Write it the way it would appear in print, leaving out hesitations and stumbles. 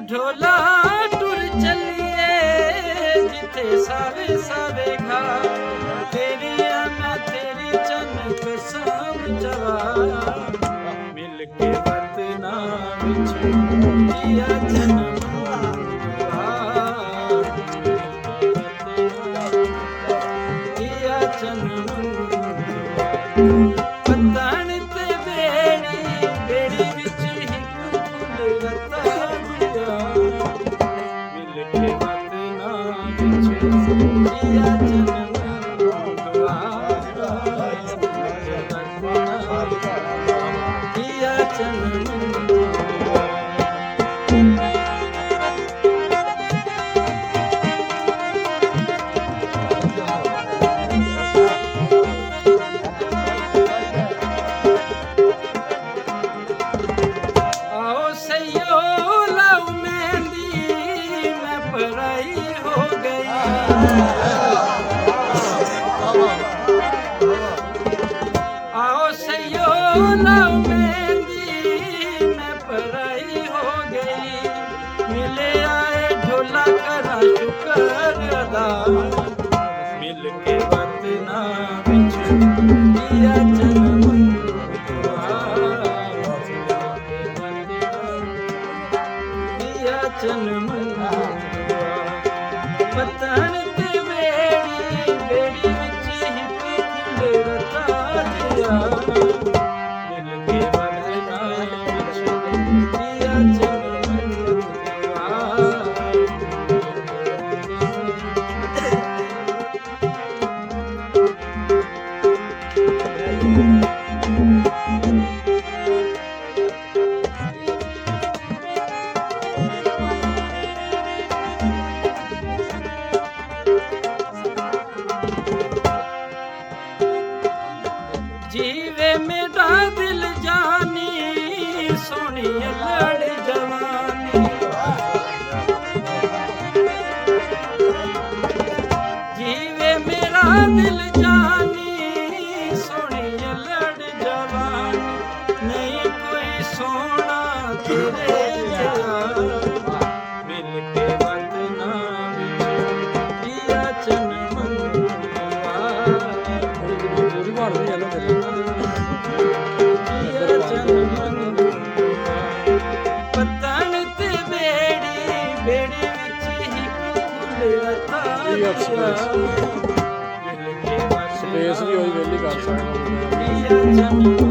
ढोला टुर चलिए जिथे सावे सावे घा तेरी आना तेरी चन कसम चवा मिल के वतना विच दिया जन्म दिया जन्म पतन ते बेड़ी बेड़ी विच हिक फुल रता मिल के वतना विच दिया जन्म दिया जन्म आओ सयो लाओ मेहंदी मैं पराई हो गई मिले आए ढोला करा शुक्र अदा मिल के वतना विच दिया जन्म दिया जन्म पतन ते बेड़ी बेड़ी विच हिक फुल रता दिया मिल के वतना विच दिया जन्म जीवे मेरा दिल जानी सोनी लड़ जवानी जीवे मेरा दिल जानी सोनी लड़ जवानी नहीं कोई सोना तेरे जरा मिल के वतना विच दिया जन्म पतन ते बेड़ी बेड़ी विच हिक फुल रता ਸਪੇਸ ਵੀ ਹੋਈ ਵੇਲੀ ਕਰ ਸਕਦਾ दिया जन्म